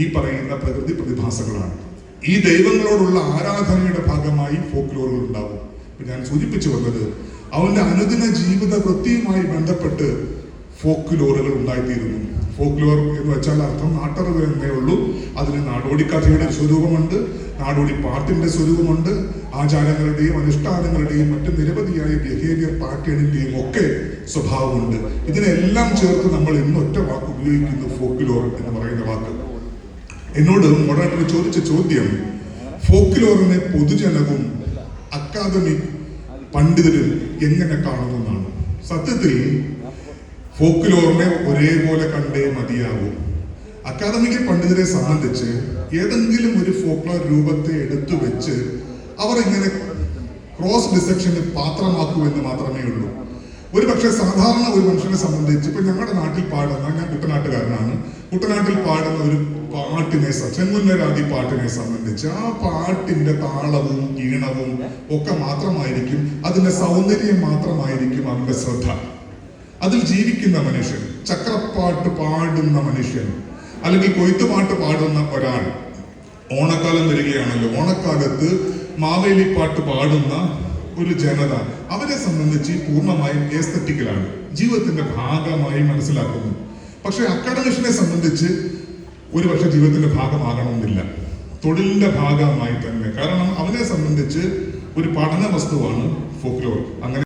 ഈ പറയുന്ന പ്രകൃതി പ്രതിഭാസങ്ങളാണ്. ഈ ദൈവങ്ങളോടുള്ള ആരാധനയുടെ ഭാഗമായി ഫോക്ലോറുകൾ ഉണ്ടാവും. ഞാൻ സൂചിപ്പിച്ചു വന്നത് അവന്റെ അനുദിന ജീവിത വൃത്തിയുമായി ബന്ധപ്പെട്ട് ഫോക്ലോറുകൾ ഉണ്ടായിത്തീരുന്നു. ഫോക്ലോർ എന്ന് വെച്ചാൽ അർത്ഥം നാട്ടറിവ് എന്നേ ഉള്ളൂ. അതിന് നാടോടി കഥയുടെ സ്വരൂപമുണ്ട്, നാടോടി പാട്ടിന്റെ സ്വരൂപമുണ്ട്, ആചാരങ്ങളുടെയും അനുഷ്ഠാനങ്ങളുടെയും മറ്റു നിരവധിയായ ബിഹേവിയർ പാറ്റേണിന്റെയും ഒക്കെ സ്വഭാവമുണ്ട്. ഇതിനെല്ലാം ചേർത്ത് നമ്മൾ ഇന്നൊറ്റ വാക്ക് ഉപയോഗിക്കുന്നു, ഫോക്ലോർ എന്ന് പറയുന്ന വാക്ക്. എന്നോട് മോഡറേറ്റർ ചോദിച്ച ചോദ്യം ഫോക്ലോറിനെ പൊതുജനവും അക്കാദമിക് പണ്ഡിതരും എങ്ങനെ കാണുന്നതാണ്. സത്യത്തിൽ ഫോക്ലോറിനെ ഒരേപോലെ കണ്ടേ മതിയാകും. അക്കാദമിക് പണ്ഡിതരെ സംബന്ധിച്ച് ഏതെങ്കിലും ഒരു ഫോക്ലോർ രൂപത്തെ എടുത്തു വെച്ച് അവർ ഇങ്ങനെ ക്രോസ് ഡിസെക്ഷന് പാത്രമാക്കുമെന്ന് മാത്രമേ ഉള്ളൂ. ഒരു പക്ഷെ സാധാരണ ഒരു മനുഷ്യനെ സംബന്ധിച്ച് ഇപ്പൊ ഞങ്ങളുടെ നാട്ടിൽ പാടുന്ന, ഞാൻ കുട്ടനാട്ടുകാരനാണ്, കുട്ടനാട്ടിൽ പാടുന്ന ഒരു പാട്ടിനെ, ചെങ്ങുന്നരാതി പാട്ടിനെ സംബന്ധിച്ച് ആ പാട്ടിന്റെ താളവും ഈണവും ഒക്കെ മാത്രമായിരിക്കും, അതിന്റെ സൗന്ദര്യം മാത്രമായിരിക്കും അവന്റെ ശ്രദ്ധ. അതിൽ ജീവിക്കുന്ന മനുഷ്യൻ, ചക്രപ്പാട്ട് പാടുന്ന മനുഷ്യൻ, അല്ലെങ്കിൽ കൊയ്ത്തുപാട്ട് പാടുന്ന ഒരാൾ, ഓണക്കാലം വരികയാണല്ലോ, ഓണക്കാലത്ത് മാവേലിപ്പാട്ട് പാടുന്ന ഒരു ജനത, അവരെ സംബന്ധിച്ച് പൂർണ്ണമായും എസ്തറ്റിക്കലാണ്, ജീവിതത്തിന്റെ ഭാഗമായി മനസ്സിലാക്കുന്നു. പക്ഷെ അക്കാഡമിഷനെ സംബന്ധിച്ച് ഒരു പക്ഷെ ജീവിതത്തിന്റെ ഭാഗമാകണമെന്നില്ല, തൊഴിലിന്റെ ഭാഗമായി തന്നെ. കാരണം അവനെ സംബന്ധിച്ച് ഒരു പഠന വസ്തുവാണ് ഫോക്ലോർ. അങ്ങനെ